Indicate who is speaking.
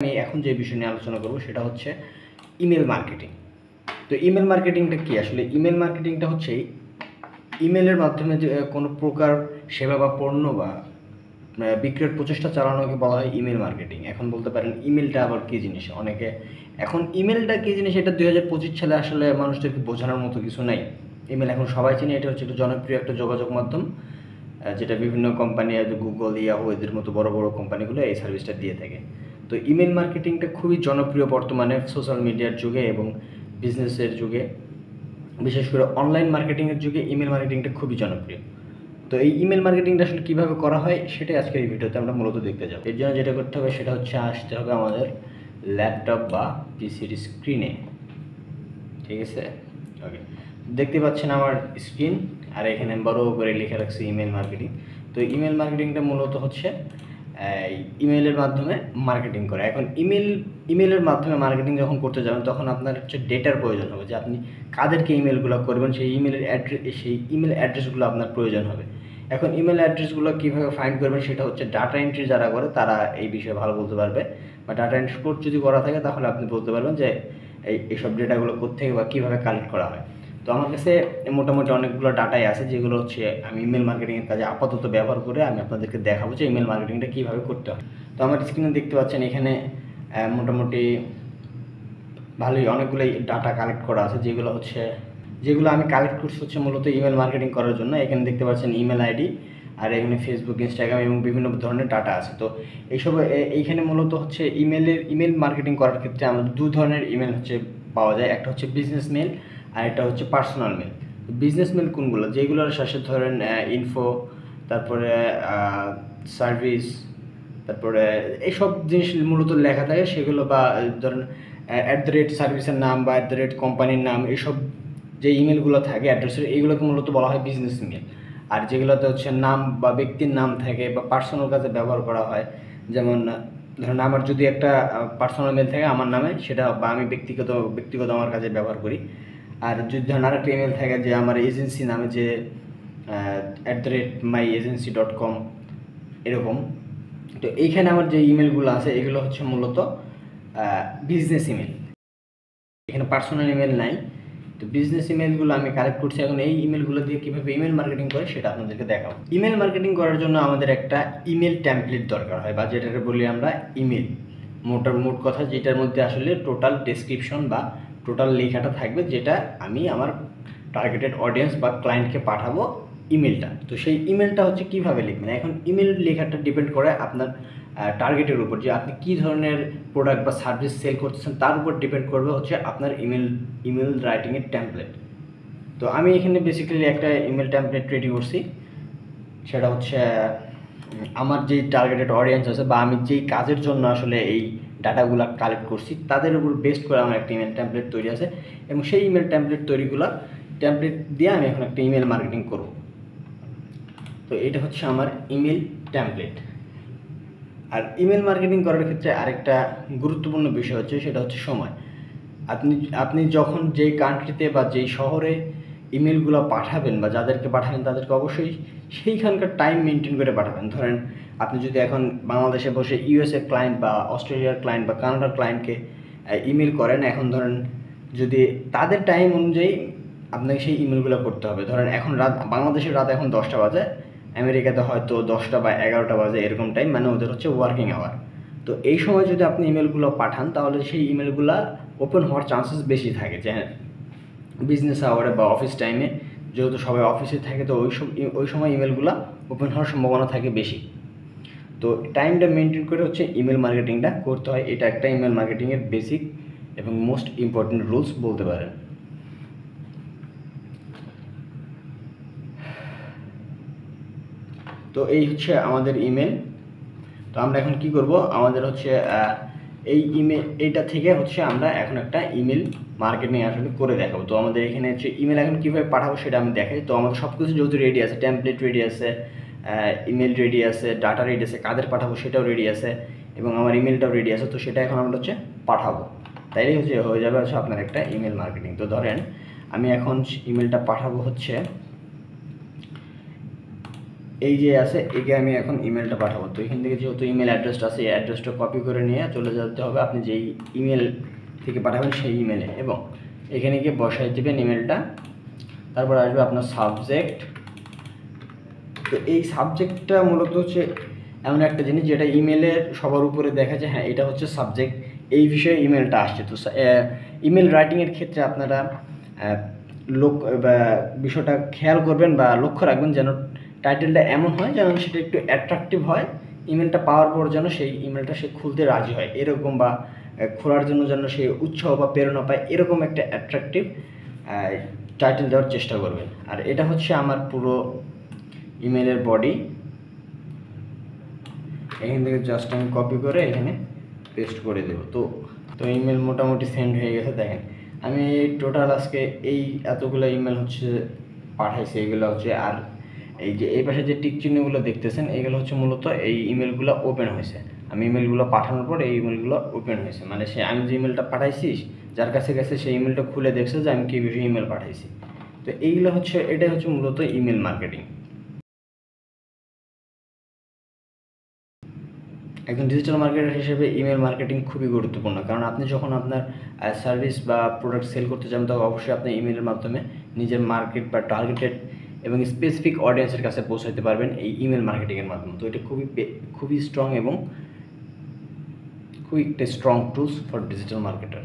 Speaker 1: আমি এখন যে বিষয় নিয়ে আলোচনা করব সেটা হচ্ছে ইমেল মার্কেটিং। তো ইমেল মার্কেটিংটা কি? আসলে ইমেল মার্কেটিংটা হচ্ছে ইমেলের মাধ্যমে যে কোনো প্রকার সেবা বা পণ্য বা বিক্রয়ের প্রচেষ্টা চালানোকে বলা হয় ইমেল মার্কেটিং। এখন বলতে পারেন ইমেলটা আবার কী জিনিস? অনেকে এখন ইমেলটা কী জিনিস এটা 2025 সালে আসলে মানুষদেরকে বোঝানোর মতো কিছু নাই। ইমেল এখন সবাই চিনে, এটা হচ্ছে একটা জনপ্রিয় একটা যোগাযোগ মাধ্যম, যেটা বিভিন্ন কোম্পানি গুগল, ইয়াহু এদের মতো বড় বড় কোম্পানিগুলো এই সার্ভিসটা দিয়ে থাকে। তো ইমেল মার্কেটিংটা খুবই জনপ্রিয় বর্তমানে সোশ্যাল মিডিয়ার যুগে এবং বিজনেসের যুগে, বিশেষ করে অনলাইন মার্কেটিংয়ের যুগে ইমেল মার্কেটিংটা খুবই জনপ্রিয়। তো এই ইমেল মার্কেটিংটা আসলে কীভাবে করা হয় সেটাই আজকের এই ভিডিওতে আমরা মূলত দেখতে যাব। এর জন্য যেটা করতে হবে সেটা হচ্ছে আসতে হবে আমাদের ল্যাপটপ বা পিসির স্ক্রিনে। ঠিক আছে, ওকে, দেখতে পাচ্ছেন আমার স্ক্রিন, আর এখানে বড় করে লিখে রাখছি ইমেল মার্কেটিং। তো ইমেল মার্কেটিংটা মূলত হচ্ছে ইমেলের মাধ্যমে মার্কেটিং করা। এখন ইমেলের মাধ্যমে মার্কেটিং যখন করতে যাবেন তখন আপনার হচ্ছে ডেটার প্রয়োজন হবে, যে আপনি কাদেরকে ইমেলগুলো করবেন সেই ইমেল অ্যাড্রেসগুলো আপনার প্রয়োজন হবে। এখন ইমেল অ্যাড্রেসগুলো কীভাবে ফাইন্ড করবেন সেটা হচ্ছে ডাটা এন্ট্রি যারা করে তারা এই বিষয়ে ভালো বলতে পারবে, বা ডাটা এন্ট্রি কোর্স যদি করা থাকে তাহলে আপনি বলতে পারবেন যে এইসব ডেটাগুলো কোত্থেকে বা কীভাবে কালেক্ট করা হয়। তো আমার কাছে মোটামুটি অনেকগুলো ডাটাই আছে যেগুলো হচ্ছে আমি ইমেল মার্কেটিংয়ের কাজে আপাতত ব্যবহার করে আমি আপনাদেরকে দেখাবো যে ইমেল মার্কেটিংটা কীভাবে করতে হয়। তো আমার স্ক্রিনে দেখতে পাচ্ছেন এখানে মোটামুটি ভালোই অনেকগুলোই ডাটা কালেক্ট করা আছে, যেগুলো আমি কালেক্ট করছি হচ্ছে মূলত ইমেল মার্কেটিং করার জন্য। এখানে দেখতে পাচ্ছেন ইমেল আইডি, আর এখানে ফেসবুক, ইনস্টাগ্রাম এবং বিভিন্ন ধরনের ডাটা আছে। তো এইখানে মূলত হচ্ছে ইমেল মার্কেটিং করার ক্ষেত্রে আমাদের দু ধরনের ইমেল হচ্ছে পাওয়া যায়। একটা হচ্ছে বিজনেস মেল আর একটা হচ্ছে পার্সোনাল মেল। বিজনেস মেল কোনগুলো? যেগুলোর শেষে ধরেন ইনফো, তারপরে সার্ভিস, তারপরে এইসব জিনিস মূলত লেখা থাকে সেগুলো, বা ধরেন @সার্ভিসের নাম বা কোম্পানির নাম, এইসব যে ইমেলগুলো থাকে অ্যাড্রেসের, এইগুলোকে মূলত বলা হয় বিজনেস ইমেল। আর যেগুলোতে হচ্ছে নাম বা ব্যক্তির নাম থাকে বা পার্সোনাল কাজে ব্যবহার করা হয়, যেমন ধরুন আমার যদি একটা পার্সোনাল মেল থাকে আমার নামে, সেটা বা আমি ব্যক্তিগত আমার কাজে ব্যবহার করি। আর যদি ধরুন আরেকটা ইমেল থাকে যে আমার এজেন্সি নামে, যে @myagency.com এরকম। তো এইখানে আমার যে ইমেলগুলো আছে এগুলো হচ্ছে মূলত বিজনেস ইমেল, এখানে পার্সোনাল ইমেল নাই। তো বিজনেস ইমেলগুলো আমি কালেক্ট করছি। এখন এই ইমেলগুলো দিয়ে কীভাবে ইমেল মার্কেটিং করে সেটা আপনাদেরকে দেখাবো। ইমেল মার্কেটিং করার জন্য আমাদের একটা ইমেল টেমপ্লেট দরকার হয়, বা যেটাকে বলি আমরা ইমেল। মোট কথা যেটার মধ্যে আসলে টোটাল ডেসক্রিপশন বা টোটাল লেখাটা থাকবে, যেটা আমি আমার টার্গেটেড অডিয়েন্স বা ক্লায়েন্টকে পাঠাবো ইমেলটা। তো সেই ইমেলটা হচ্ছে কীভাবে লিখবেন। এখন ইমেল লেখাটা ডিপেন্ড করে আপনার টার্গেটের উপর, যে আপনি কী ধরনের প্রোডাক্ট বা সার্ভিস সেল করতেছেন তার উপর ডিপেন্ড করবে হচ্ছে আপনার ইমেল রাইটিংয়ের টেমপ্লেট। তো আমি এখানে বেসিক্যালি একটা ইমেল টেমপ্লেট রেডি করছি। সেটা হচ্ছে আমার যেই টার্গেটেড অডিয়েন্স আছে বা আমি যেই কাজের জন্য আসলে এই ডাটাগুলো কালেক্ট করছি তাদের উপর বেস্ট করে আমার একটা ইমেল টেমপ্লেট তৈরি আছে, এবং সেই ইমেল টেমপ্লেট দিয়ে আমি এখন একটা ইমেল মার্কেটিং করব। তো এটা হচ্ছে আমার ইমেল টেমপ্লেট। আর ইমেল মার্কেটিং করার ক্ষেত্রে আরেকটা গুরুত্বপূর্ণ বিষয় হচ্ছে সেটা হচ্ছে সময়। আপনি যখন যেই কান্ট্রিতে বা যেই শহরে ইমেলগুলো পাঠাবেন বা যাদেরকে পাঠাবেন তাদেরকে অবশ্যই সেইখানকার টাইম মেনটেন করে পাঠাবেন। ধরেন আপনি যদি এখন বাংলাদেশে বসে ইউএসএ ক্লায়েন্ট বা অস্ট্রেলিয়ার ক্লায়েন্ট বা কানাডার ক্লায়েন্টকে ইমেল করেন, এখন ধরেন যদি তাদের টাইম অনুযায়ী আপনাকে সেই ইমেলগুলো করতে হবে। ধরেন এখন বাংলাদেশের রাত এখন 10টা বাজে, আমেরিকাতে হয়তো 10টা বা 11টা বাজে, এরকম টাইম, মানে ওদের হচ্ছে ওয়ার্কিং আওয়ার। তো এই সময় যদি আপনি ইমেলগুলো পাঠান তাহলে সেই ইমেলগুলো ওপেন হওয়ার চান্সেস বেশি থাকে, যে বিজনেস আওয়ারে বা অফিস টাইমে, যেহেতু সবাই অফিসে থাকে, তো ওই সময় ইমেলগুলো ওপেন হওয়ার সম্ভাবনা থাকে বেশি। তো টাইমটা মেনটেন করে হচ্ছে ইমেল মার্কেটিংটা করতে হয়। এটা একটা ইমেল মার্কেটিংয়ের বেসিক এবং মোস্ট ইম্পর্টেন্ট রুলস বলতে পারেন। তো এই হচ্ছে আমাদের ইমেল। তো আমরা এখন কি করব, আমাদের হচ্ছে এইটা থেকে হচ্ছে আমরা এখন একটা ইমেল মার্কেটিং আসলে করে দেখাবো। তো আমাদের এখানে হচ্ছে ইমেল এখন কীভাবে পাঠাবো সেটা আমি দেখাই। তো আমাদের সব কিছু যেহেতু রেডি আছে, টেমপ্লেট রেডি আছে, ইমেল রেডি আছে, ডাটা রেডি আছে, কাদের পাঠাবো সেটাও রেডি আছে, এবং আমার ইমেলটাও রেডি আছে। তো সেটা এখন আমরা হচ্ছে পাঠাবো, তাইলেই হচ্ছে হয়ে যাবে হচ্ছে আপনার একটা ইমেল মার্কেটিং। তো ধরেন আমি এখন ইমেলটা পাঠাবো হচ্ছে এই যে আছে একে আমি এখন ইমেলটা পাঠাবো। তো এখান থেকে যেহেতু ইমেল অ্যাড্রেসটা আছে, এই অ্যাড্রেসটা কপি করে নিয়ে চলে যেতে হবে আপনি যেই ইমেল থেকে পাঠাবেন সেই ইমেলে, এবং এখানে গিয়ে বসাই দেবেন ইমেলটা। তারপর আসবে আপনার সাবজেক্ট। তো এই সাবজেক্টটা মূলত হচ্ছে এমন একটা জিনিস যেটা ইমেলের সবার উপরে দেখা যায়, হ্যাঁ এটা হচ্ছে সাবজেক্ট, এই বিষয়ে ইমেলটা আসছে। তো ইমেল রাইটিংয়ের ক্ষেত্রে আপনারা বা বিষয়টা খেয়াল করবেন বা লক্ষ্য রাখবেন যেন টাইটেলটা এমন হয় যেন সেটা একটু অ্যাট্রাকটিভ হয়, ইমেলটা পাওয়ার পর যেন সেই ইমেলটা সে খুলতে রাজি হয় এরকম, বা খোলার জন্য যেন সে উৎসাহ বা প্রেরণা পায়, এরকম একটা অ্যাট্রাকটিভ টাইটেল দেওয়ার চেষ্টা করবেন। আর এটা হচ্ছে আমার পুরো ইমেলের বডি। এখান থেকে জাস্ট আমি কপি করে এখানে পেস্ট করে দেবো। তো ইমেল মোটামুটি সেন্ড হয়ে গেছে। দেখেন আমি টোটাল আজকে এই এতগুলো ইমেল হচ্ছে পাঠাইছি, এগুলো হচ্ছে। আর এই যে এই পাশে যে টিক চিহ্নগুলো দেখতেছেন এগুলো হচ্ছে মূলত এই ইমেলগুলো ওপেন হয়েছে। আমি ইমেলগুলো পাঠানোর পর এই ইমেলগুলো ওপেন হয়েছে, মানে আমি যে ইমেলটা পাঠাইছি যার কাছে গেছে সেই ইমেলটা খুলে দেখছে যে আমি কী বিষয়ে ইমেল পাঠাইছি। তো এইগুলো হচ্ছে, এটাই হচ্ছে মূলত ইমেল মার্কেটিং। একজন ডিজিটাল মার্কেটার হিসেবে ইমেল মার্কেটিং খুবই গুরুত্বপূর্ণ, কারণ আপনি যখন আপনার সার্ভিস বা প্রোডাক্ট সেল করতে যাবেন তখন অবশ্যই আপনি ইমেলের মাধ্যমে নিজের মার্কেট বা টার্গেটেড এবং স্পেসিফিক অডিয়েন্সের কাছে পৌঁছাতে পারবেন এই ইমেল মার্কেটিংয়ের মাধ্যমে। তো এটা খুবই স্ট্রং এবং খুবই একটা strong tools for digital marketer.